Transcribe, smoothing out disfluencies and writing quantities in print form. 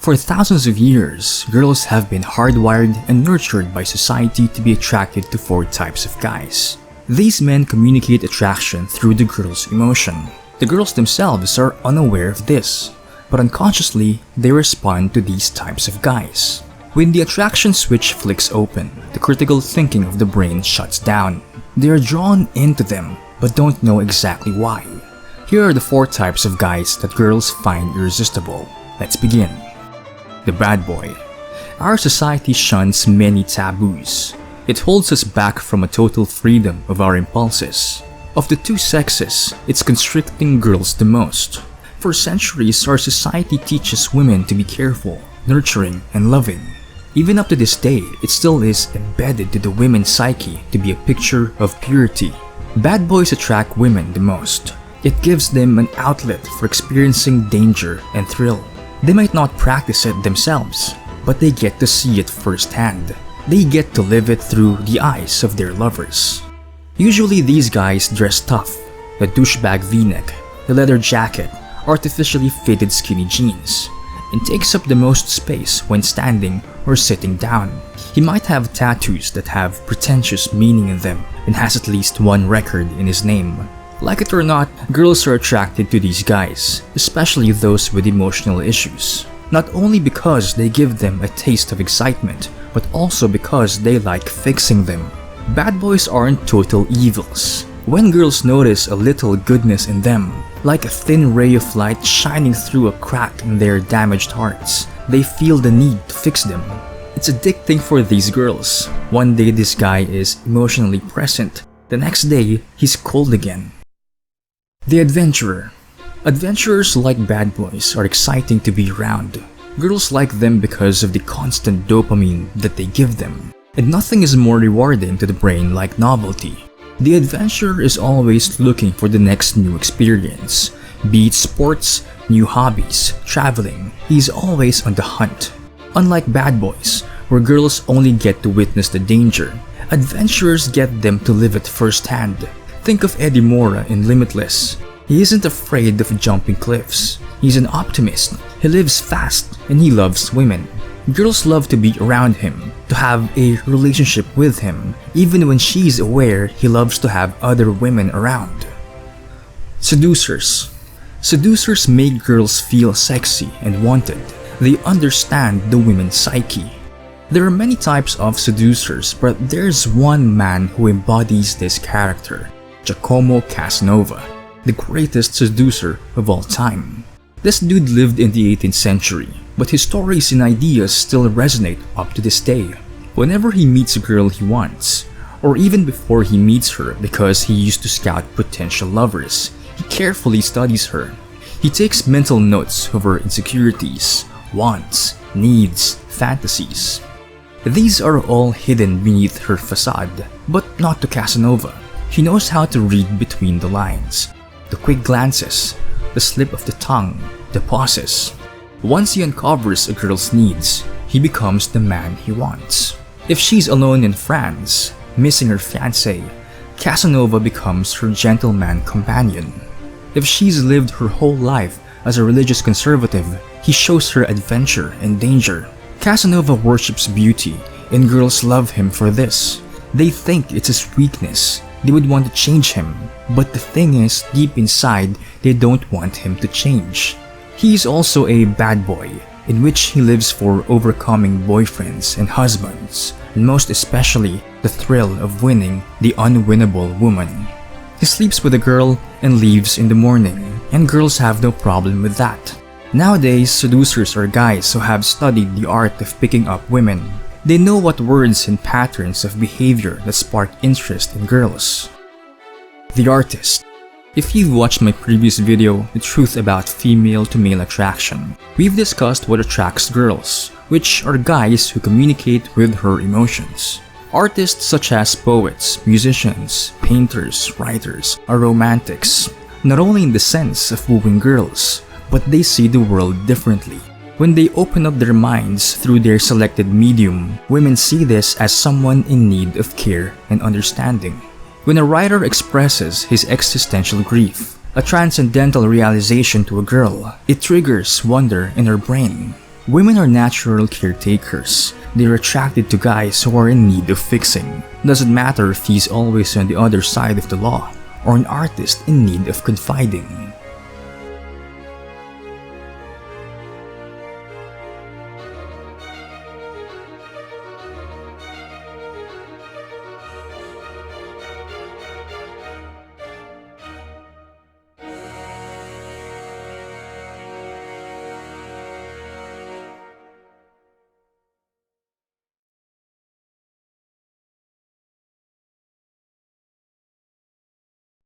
For thousands of years, girls have been hardwired and nurtured by society to be attracted to 4 types of guys. These men communicate attraction through the girl's emotion. The girls themselves are unaware of this, but unconsciously, they respond to these types of guys. When the attraction switch flicks open, the critical thinking of the brain shuts down. They are drawn into them, but don't know exactly why. Here are the 4 types of guys that girls find irresistible. Let's begin. The bad boy. Our society shuns many taboos. It holds us back from a total freedom of our impulses. Of the 2 sexes, it's constricting girls the most. For centuries, our society teaches women to be careful, nurturing, and loving. Even up to this day, it still is embedded to the women's psyche to be a picture of purity. Bad boys attract women the most. It gives them an outlet for experiencing danger and thrill. They might not practice it themselves, but they get to see it firsthand. They get to live it through the eyes of their lovers. Usually these guys dress tough, the douchebag v-neck, the leather jacket, artificially fitted skinny jeans, and takes up the most space when standing or sitting down. He might have tattoos that have pretentious meaning in them and has at least 1 record in his name. Like it or not, girls are attracted to these guys, especially those with emotional issues. Not only because they give them a taste of excitement, but also because they like fixing them. Bad boys aren't total evils. When girls notice a little goodness in them, like a thin ray of light shining through a crack in their damaged hearts, they feel the need to fix them. It's addicting for these girls. One day this guy is emotionally present, the next day he's cold again. The adventurer. Adventurers like bad boys are exciting to be around. Girls like them because of the constant dopamine that they give them. And nothing is more rewarding to the brain like novelty. The adventurer is always looking for the next new experience. Be it sports, new hobbies, traveling, he's always on the hunt. Unlike bad boys, where girls only get to witness the danger, adventurers get them to live it firsthand. Think of Eddie Mora in Limitless. He isn't afraid of jumping cliffs. He's an optimist. He lives fast and he loves women. Girls love to be around him, to have a relationship with him, even when she's aware he loves to have other women around. Seducers. Seducers make girls feel sexy and wanted. They understand the women's psyche. There are many types of seducers, but there's one man who embodies this character. Giacomo Casanova, the greatest seducer of all time. This dude lived in the 18th century, but his stories and ideas still resonate up to this day. Whenever he meets a girl he wants, or even before he meets her because he used to scout potential lovers, he carefully studies her. He takes mental notes of her insecurities, wants, needs, fantasies. These are all hidden beneath her facade, but not to Casanova. He knows how to read between the lines, the quick glances, the slip of the tongue, the pauses. Once he uncovers a girl's needs, he becomes the man he wants. If she's alone in France, missing her fiancé, Casanova becomes her gentleman companion. If she's lived her whole life as a religious conservative, he shows her adventure and danger. Casanova worships beauty, and girls love him for this. They think it's his weakness. They would want to change him, but the thing is, deep inside, they don't want him to change. He's also a bad boy, in which he lives for overcoming boyfriends and husbands, and most especially, the thrill of winning the unwinnable woman. He sleeps with a girl and leaves in the morning, and girls have no problem with that. Nowadays, seducers are guys who have studied the art of picking up women. They know what words and patterns of behavior that spark interest in girls. The artist. If you've watched my previous video, The Truth About Female-to-Male Attraction, we've discussed what attracts girls, which are guys who communicate with her emotions. Artists such as poets, musicians, painters, writers are romantics, not only in the sense of wooing girls, but they see the world differently. When they open up their minds through their selected medium, women see this as someone in need of care and understanding. When a writer expresses his existential grief, a transcendental realization to a girl, it triggers wonder in her brain. Women are natural caretakers. They're attracted to guys who are in need of fixing. Doesn't matter if he's always on the other side of the law, or an artist in need of confiding.